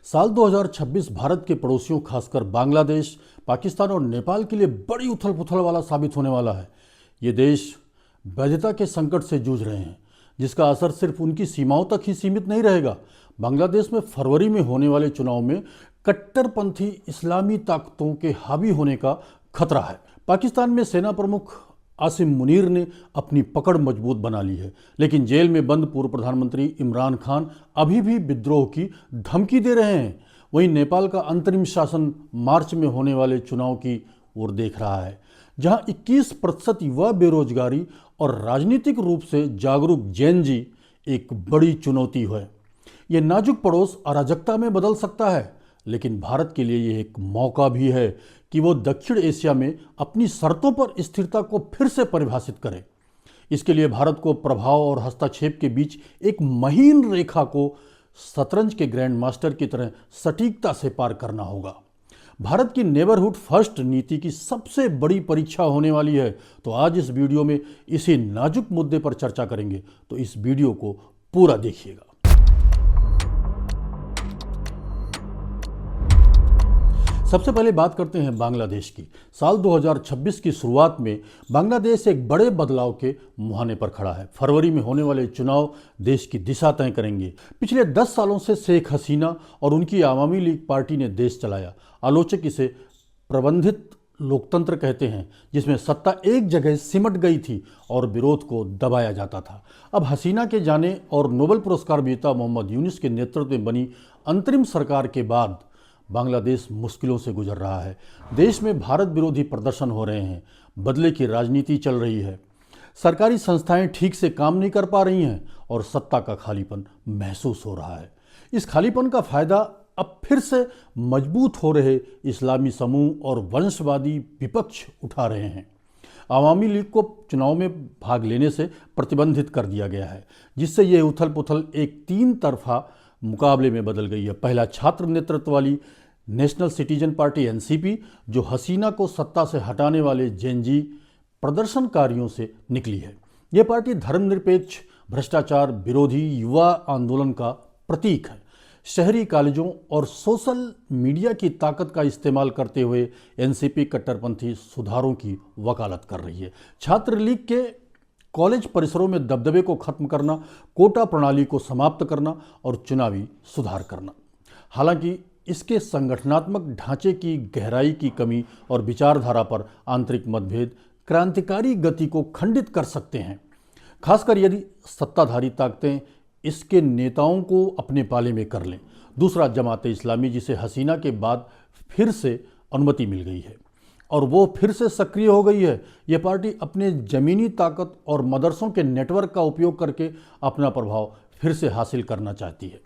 साल 2026 भारत के पड़ोसियों खासकर बांग्लादेश, पाकिस्तान और नेपाल के लिए बड़ी उथल पुथल वाला साबित होने वाला है। ये देश वैधता के संकट से जूझ रहे हैं, जिसका असर सिर्फ उनकी सीमाओं तक ही सीमित नहीं रहेगा। बांग्लादेश में फरवरी में होने वाले चुनाव में कट्टरपंथी इस्लामी ताकतों के हावी होने का खतरा है। पाकिस्तान में सेना प्रमुख आसिम मुनीर ने अपनी पकड़ मजबूत बना ली है, लेकिन जेल में बंद पूर्व प्रधानमंत्री इमरान खान अभी भी विद्रोह की धमकी दे रहे हैं। वहीं नेपाल का अंतरिम शासन मार्च में होने वाले चुनाव की ओर देख रहा है, जहां 21% युवा बेरोजगारी और राजनीतिक रूप से जागरूक जैन जी एक बड़ी चुनौती है। ये नाजुक पड़ोस अराजकता में बदल सकता है, लेकिन भारत के लिए यह एक मौका भी है कि वो दक्षिण एशिया में अपनी शर्तों पर स्थिरता को फिर से परिभाषित करे। इसके लिए भारत को प्रभाव और हस्तक्षेप के बीच एक महीन रेखा को शतरंज के ग्रैंड मास्टर की तरह सटीकता से पार करना होगा। भारत की नेबरहुड फर्स्ट नीति की सबसे बड़ी परीक्षा होने वाली है, तो आज इस वीडियो में इसी नाजुक मुद्दे पर चर्चा करेंगे, तो इस वीडियो को पूरा देखिएगा। सबसे पहले बात करते हैं बांग्लादेश की। साल 2026 की शुरुआत में बांग्लादेश एक बड़े बदलाव के मुहाने पर खड़ा है। फरवरी में होने वाले चुनाव देश की दिशा तय करेंगे। पिछले 10 सालों से शेख हसीना और उनकी आवामी लीग पार्टी ने देश चलाया। आलोचक इसे प्रबंधित लोकतंत्र कहते हैं, जिसमें सत्ता एक जगह सिमट गई थी और विरोध को दबाया जाता था। अब हसीना के जाने और नोबेल पुरस्कार विजेता मोहम्मद यूनुस के नेतृत्व में बनी अंतरिम सरकार के बाद बांग्लादेश मुश्किलों से गुजर रहा है। देश में भारत विरोधी प्रदर्शन हो रहे हैं, बदले की राजनीति चल रही है, सरकारी संस्थाएं ठीक से काम नहीं कर पा रही हैं और सत्ता का खालीपन महसूस हो रहा है। इस खालीपन का फायदा अब फिर से मजबूत हो रहे इस्लामी समूह और वंशवादी विपक्ष उठा रहे हैं। आवामी लीग को चुनाव में भाग लेने से प्रतिबंधित कर दिया गया है, जिससे यह उथल पुथल एक 3 तरफा मुकाबले में बदल गई है। पहला छात्र नेतृत्व वाली नेशनल सिटीजन पार्टी एनसीपी, जो हसीना को सत्ता से हटाने वाले जेनजी प्रदर्शनकारियों से निकली है। यह पार्टी धर्मनिरपेक्ष, भ्रष्टाचार विरोधी युवा आंदोलन का प्रतीक है। शहरी कॉलेजों और सोशल मीडिया की ताकत का इस्तेमाल करते हुए एनसीपी कट्टरपंथी सुधारों की वकालत कर रही है। छात्र लीग के कॉलेज परिसरों में दबदबे को खत्म करना, कोटा प्रणाली को समाप्त करना और चुनावी सुधार करना। हालांकि इसके संगठनात्मक ढांचे की गहराई की कमी और विचारधारा पर आंतरिक मतभेद क्रांतिकारी गति को खंडित कर सकते हैं, खासकर यदि सत्ताधारी ताकतें इसके नेताओं को अपने पाले में कर लें। दूसरा, जमात इस्लामी, जिसे हसीना के बाद फिर से अनुमति मिल गई है और वो फिर से सक्रिय हो गई है। ये पार्टी अपने ज़मीनी ताकत और मदरसों के नेटवर्क का उपयोग करके अपना प्रभाव फिर से हासिल करना चाहती है।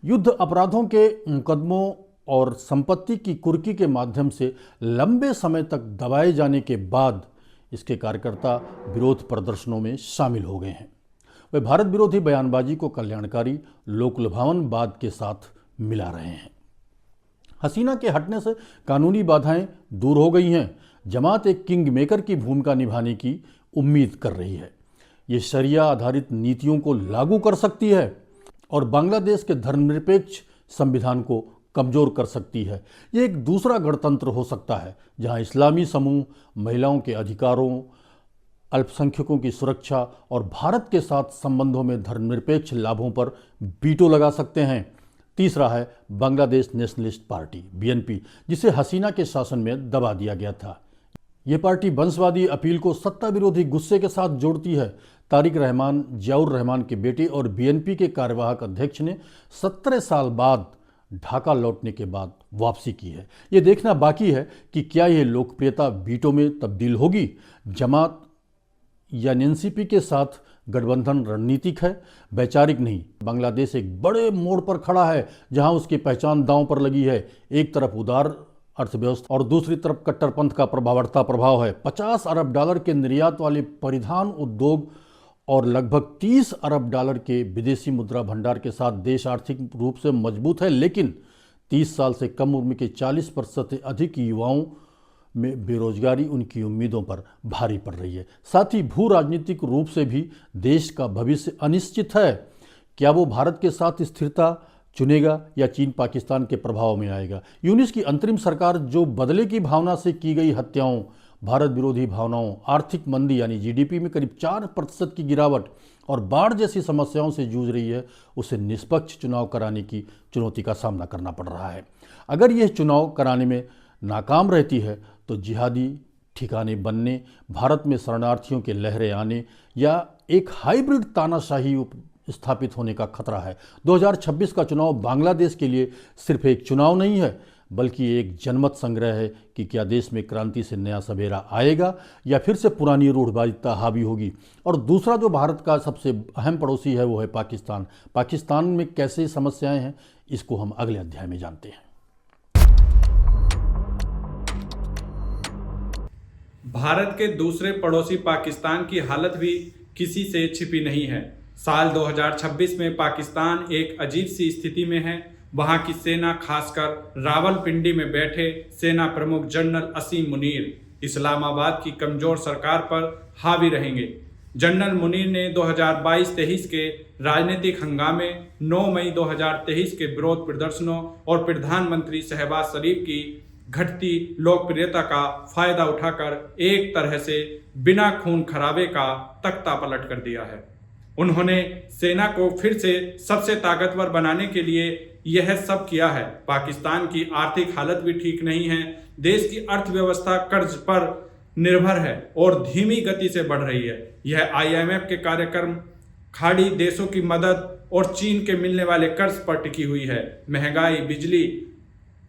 युद्ध अपराधों के मुकदमों और संपत्ति की कुर्की के माध्यम से लंबे समय तक दबाए जाने के बाद इसके कार्यकर्ता विरोध प्रदर्शनों में शामिल हो गए हैं। वे भारत विरोधी बयानबाजी को कल्याणकारी लोकलुभावनवाद के साथ मिला रहे हैं। हसीना के हटने से कानूनी बाधाएं दूर हो गई हैं। जमात एक किंग मेकर की भूमिका निभाने की उम्मीद कर रही है। ये शरिया आधारित नीतियों को लागू कर सकती है और बांग्लादेश के धर्मनिरपेक्ष संविधान को कमजोर कर सकती है। ये एक दूसरा गणतंत्र हो सकता है, जहां इस्लामी समूह महिलाओं के अधिकारों, अल्पसंख्यकों की सुरक्षा और भारत के साथ संबंधों में धर्मनिरपेक्ष लाभों पर वीटो लगा सकते हैं। तीसरा है बांग्लादेश नेशनलिस्ट पार्टी बीएनपी, जिसे हसीना के शासन में दबा दिया गया था। ये पार्टी वंशवादी अपील को सत्ता विरोधी गुस्से के साथ जोड़ती है। तारिक रहमान, जियाउर रहमान के बेटे और बीएनपी के कार्यवाहक अध्यक्ष ने 17 साल बाद ढाका लौटने के बाद वापसी की है। ये देखना बाकी है कि क्या यह लोकप्रियता वीटो में तब्दील होगी। जमात या एनसीपी के साथ गठबंधन रणनीतिक है, वैचारिक नहीं। बांग्लादेश एक बड़े मोड़ पर खड़ा है, जहां उसकी पहचान दांव पर लगी है। एक तरफ उदार अर्थव्यवस्था और दूसरी तरफ कट्टरपंथ का बढ़ता प्रभाव है। 50 अरब डॉलर के निर्यात वाले परिधान उद्योग और लगभग 30 अरब डॉलर के विदेशी मुद्रा भंडार के साथ देश आर्थिक रूप से मजबूत है, लेकिन 30 साल से कम उम्र के 40% से अधिक युवाओं में बेरोजगारी उनकी उम्मीदों पर भारी पड़ रही है। साथ ही भू राजनीतिक रूप से भी देश का भविष्य अनिश्चित है। क्या वो भारत के साथ स्थिरता, चुनेगा या चीन पाकिस्तान के प्रभाव में आएगा। यूनिस की अंतरिम सरकार जो बदले की भावना से की गई हत्याओं, भारत विरोधी भावनाओं, आर्थिक मंदी यानी जीडीपी में करीब 4% की गिरावट और बाढ़ जैसी समस्याओं से जूझ रही है, उसे निष्पक्ष चुनाव कराने की चुनौती का सामना करना पड़ रहा है। अगर यह चुनाव कराने में नाकाम रहती है तो जिहादी ठिकाने बनने, भारत में शरणार्थियों के लहरें आने या एक हाइब्रिड तानाशाही स्थापित होने का खतरा है। 2026 का चुनाव बांग्लादेश के लिए सिर्फ एक चुनाव नहीं है, बल्कि एक जनमत संग्रह है कि क्या देश में क्रांति से नया सवेरा आएगा या फिर से पुरानी रूढ़िवादिता हावी होगी। और दूसरा जो भारत का सबसे अहम पड़ोसी है वो है पाकिस्तान। पाकिस्तान में कैसे समस्याएं हैं, इसको हम अगले अध्याय में जानते हैं। भारत के दूसरे पड़ोसी पाकिस्तान की हालत भी किसी से छिपी नहीं है। साल 2026 में पाकिस्तान एक अजीब सी स्थिति में है। वहां की सेना, खासकर रावलपिंडी में बैठे सेना प्रमुख जनरल असीम मुनीर इस्लामाबाद की कमजोर सरकार पर हावी रहेंगे। जनरल मुनीर ने 2022-23 के राजनीतिक हंगामे, 9 मई 2023 के विरोध प्रदर्शनों और प्रधानमंत्री शहबाज शरीफ की घटती लोकप्रियता का फायदा उठाकर एक तरह से बिना खून खराबे का तख्ता पलट कर दिया है। उन्होंने सेना को फिर से सबसे ताकतवर बनाने के लिए यह सब किया है। पाकिस्तान की आर्थिक हालत भी ठीक नहीं है। देश की अर्थव्यवस्था कर्ज पर निर्भर है और धीमी गति से बढ़ रही है। यह IMF के कार्यक्रम, खाड़ी देशों की मदद और चीन के मिलने वाले कर्ज पर टिकी हुई है। महंगाई, बिजली,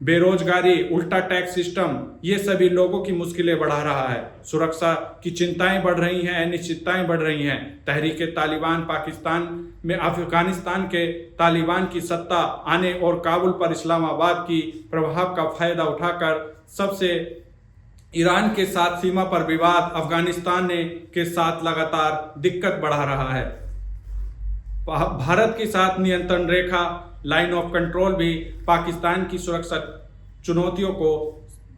बेरोजगारी, उल्टा टैक्स सिस्टम, ये सभी लोगों की मुश्किलें बढ़ा रहा है। सुरक्षा की चिंताएं बढ़ रही हैं, अनिश्चितताएं बढ़ रही हैं। तहरीक तालिबान पाकिस्तान में अफगानिस्तान के तालिबान की सत्ता आने और काबुल पर इस्लामाबाद की प्रभाव का फायदा उठाकर सबसे ईरान के साथ सीमा पर विवाद, अफगानिस्तान के साथ लगातार दिक्कत बढ़ा रहा है। भारत के साथ नियंत्रण रेखा, लाइन ऑफ कंट्रोल भी पाकिस्तान की सुरक्षा चुनौतियों को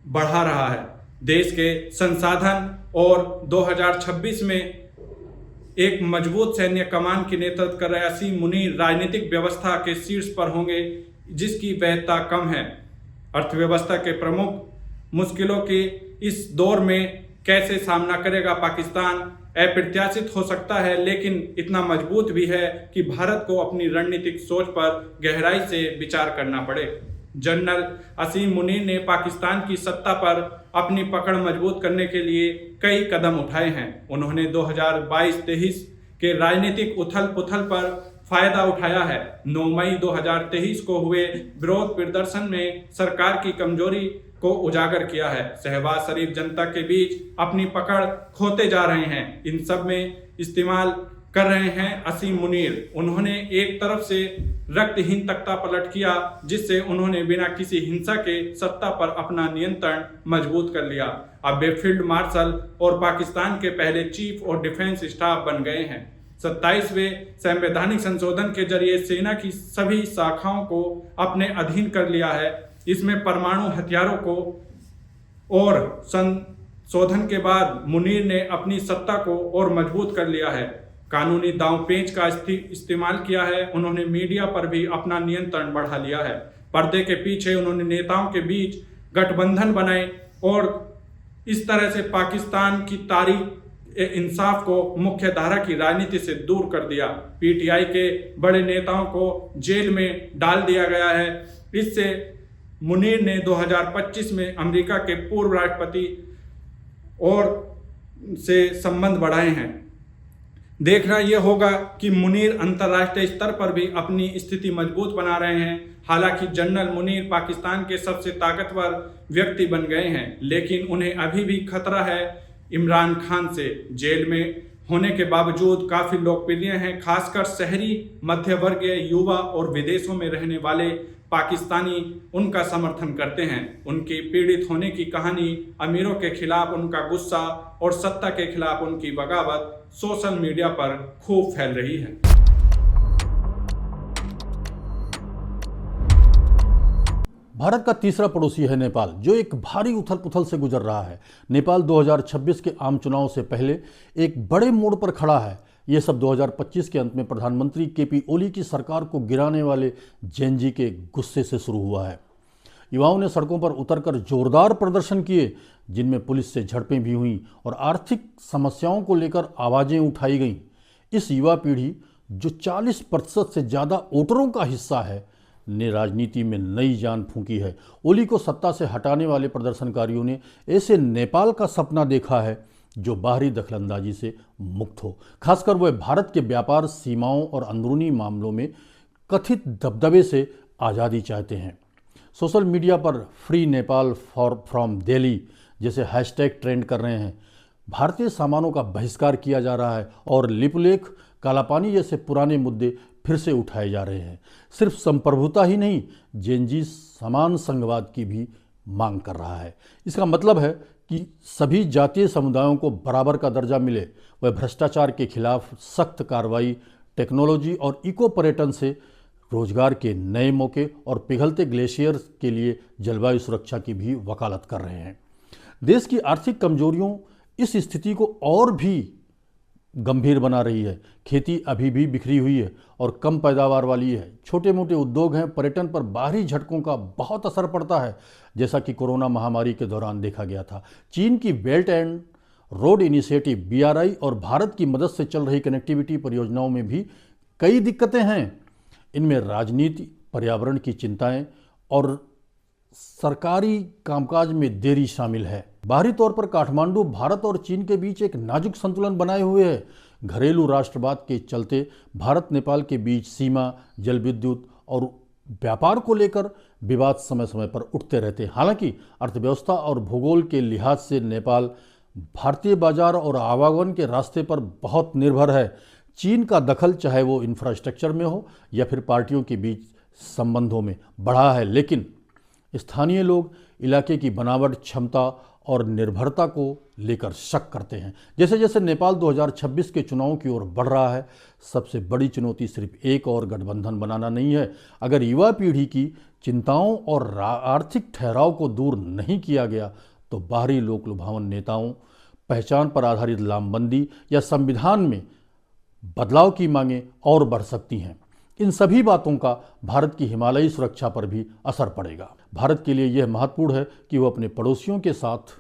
बढ़ा रहा है। देश के संसाधन और 2026 में एक मजबूत सैन्य कमान की नेतृत्व कर रहे असीम मुनीर राजनीतिक व्यवस्था के शीर्ष पर होंगे, जिसकी वैधता कम है। अर्थव्यवस्था के प्रमुख मुश्किलों के इस दौर में कैसे सामना करेगा पाकिस्तान, अप्रत्याशित हो सकता है, लेकिन इतना मजबूत भी है कि भारत को अपनी रणनीतिक सोच पर गहराई से विचार करना पड़े। जनरल असीम मुनीर ने पाकिस्तान की सत्ता पर अपनी पकड़ मजबूत करने के लिए कई कदम उठाए हैं। उन्होंने 2022-23 के राजनीतिक उथल पुथल पर फायदा उठाया है। 9 मई 2023 को हुए विरोध प्रदर्शन में सरकार की कमजोरी को उजागर किया है। शहबाज शरीफ जनता के बीच अपनी पकड़ खोते जा रहे हैं। इन सब में इस्तेमाल कर रहे हैं असीम मुनीर। उन्होंने एक तरफ से रक्तहीन तख्ता पलट किया, जिससे उन्होंने बिना किसी हिंसा के सत्ता पर अपना नियंत्रण मजबूत कर लिया। अब वे फील्ड मार्शल और पाकिस्तान के पहले चीफ और डिफेंस स्टाफ बन गए हैं। 27वें संवैधानिक संशोधन के जरिए सेना की सभी शाखाओं को अपने अधीन कर लिया है। इसमें परमाणु हथियारों को और संशोधन के बाद मुनीर ने अपनी सत्ता को और मजबूत कर लिया है। कानूनी दांवपेच का इस्तेमाल किया है। उन्होंने मीडिया पर भी अपना नियंत्रण बढ़ा लिया है। पर्दे के पीछे उन्होंने नेताओं के बीच गठबंधन बनाए और इस तरह से पाकिस्तान की तारीख इंसाफ को मुख्य धारा की राजनीति से दूर कर दिया। PTI के बड़े नेताओं को जेल में डाल दिया गया है। इससे मुनीर ने 2025 में अमेरिका के पूर्व राष्ट्रपति और से संबंध बढ़ाए हैं। देखना यह होगा कि मुनीर अंतर्राष्ट्रीय स्तर पर भी अपनी स्थिति मजबूत बना रहे हैं। हालांकि जनरल मुनीर पाकिस्तान के सबसे ताकतवर व्यक्ति बन गए हैं, लेकिन उन्हें अभी भी खतरा है इमरान खान से। जेल में होने के बावजूद काफ़ी लोकप्रिय हैं, खासकर शहरी, मध्य वर्गीय, युवा और विदेशों में रहने वाले पाकिस्तानी उनका समर्थन करते हैं। उनकी पीड़ित होने की कहानी, अमीरों के खिलाफ उनका गुस्सा और सत्ता के खिलाफ उनकी बगावत सोशल मीडिया पर खूब फैल रही है। भारत का तीसरा पड़ोसी है नेपाल, जो एक भारी उथल पुथल से गुजर रहा है। नेपाल 2026 के आम चुनाव से पहले एक बड़े मोड़ पर खड़ा है। ये सब 2025 के अंत में प्रधानमंत्री केपी ओली की सरकार को गिराने वाले जेनजी के गुस्से से शुरू हुआ है। युवाओं ने सड़कों पर उतरकर जोरदार प्रदर्शन किए, जिनमें पुलिस से झड़पें भी हुईं और आर्थिक समस्याओं को लेकर आवाज़ें उठाई गईं। इस युवा पीढ़ी जो 40% से ज़्यादा वोटरों का हिस्सा है, ने राजनीति में नई जान फूंकी है। ओली को सत्ता से हटाने वाले प्रदर्शनकारियों ने ऐसे नेपाल का सपना देखा है जो बाहरी दखलंदाजी से मुक्त हो। खासकर वह भारत के व्यापार, सीमाओं और अंदरूनी मामलों में कथित दबदबे से आज़ादी चाहते हैं। सोशल मीडिया पर फ्री नेपाल फ्रॉम दिल्ली जैसे हैशटैग ट्रेंड कर रहे हैं। भारतीय सामानों का बहिष्कार किया जा रहा है और लिपुलेख, कालापानी जैसे पुराने मुद्दे फिर से उठाए जा रहे हैं। सिर्फ संप्रभुता ही नहीं, जेनजी समान संघवाद की भी मांग कर रहा है। इसका मतलब है कि सभी जातीय समुदायों को बराबर का दर्जा मिले। वह भ्रष्टाचार के खिलाफ सख्त कार्रवाई, टेक्नोलॉजी और इको पर्यटन से रोजगार के नए मौके और पिघलते ग्लेशियर के लिए जलवायु सुरक्षा की भी वकालत कर रहे हैं। देश की आर्थिक कमजोरियों इस स्थिति को और भी गंभीर बना रही है। खेती अभी भी बिखरी हुई है और कम पैदावार वाली है। छोटे मोटे उद्योग हैं। पर्यटन पर बाहरी झटकों का बहुत असर पड़ता है, जैसा कि कोरोना महामारी के दौरान देखा गया था। चीन की belt and road initiative BRI और भारत की मदद से चल रही कनेक्टिविटी परियोजनाओं में भी कई दिक्कतें हैं। इनमें राजनीति, पर्यावरण की चिंताएं और सरकारी कामकाज में देरी शामिल है। बाहरी तौर पर काठमांडू भारत और चीन के बीच एक नाजुक संतुलन बनाए हुए है। घरेलू राष्ट्रवाद के चलते भारत नेपाल के बीच सीमा, जल विद्युत और व्यापार को लेकर विवाद समय समय पर उठते रहते हैं। हालांकि अर्थव्यवस्था और भूगोल के लिहाज से नेपाल भारतीय बाजार और आवागमन के रास्ते पर बहुत निर्भर है। चीन का दखल, चाहे वो इंफ्रास्ट्रक्चर में हो या फिर पार्टियों के बीच संबंधों में, बढ़ा है। लेकिन स्थानीय लोग इलाके की बनावट, क्षमता और निर्भरता को लेकर शक करते हैं। जैसे जैसे नेपाल 2026 के चुनावों की ओर बढ़ रहा है, सबसे बड़ी चुनौती सिर्फ एक और गठबंधन बनाना नहीं है। अगर युवा पीढ़ी की चिंताओं और आर्थिक ठहराव को दूर नहीं किया गया तो बाहरी लोक लुभावन नेताओं, पहचान पर आधारित लामबंदी या संविधान में बदलाव की मांगें और बढ़ सकती हैं। इन सभी बातों का भारत की हिमालयी सुरक्षा पर भी असर पड़ेगा। भारत के लिए यह महत्वपूर्ण है कि वह अपने पड़ोसियों के साथ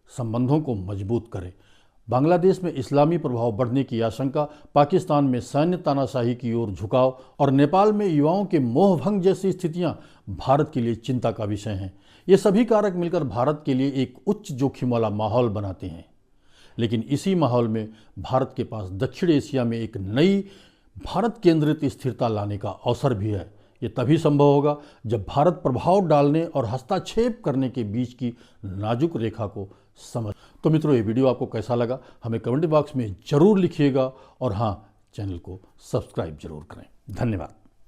संबंधों को मजबूत करे। बांग्लादेश में इस्लामी प्रभाव बढ़ने की आशंका, पाकिस्तान में सैन्य तानाशाही की ओर झुकाव और नेपाल में युवाओं के मोहभंग जैसी स्थितियां भारत के लिए चिंता का विषय हैं। ये सभी कारक मिलकर भारत के लिए एक उच्च जोखिम वाला माहौल बनाते हैं। लेकिन इसी माहौल में भारत के पास दक्षिण एशिया में एक नई भारत केंद्रित स्थिरता लाने का अवसर भी है। ये तभी संभव होगा जब भारत प्रभाव डालने और हस्तक्षेप करने के बीच की नाजुक रेखा को समझ। तो मित्रों, ये वीडियो आपको कैसा लगा हमें कमेंट बॉक्स में ज़रूर लिखिएगा और हाँ, चैनल को सब्सक्राइब जरूर करें। धन्यवाद।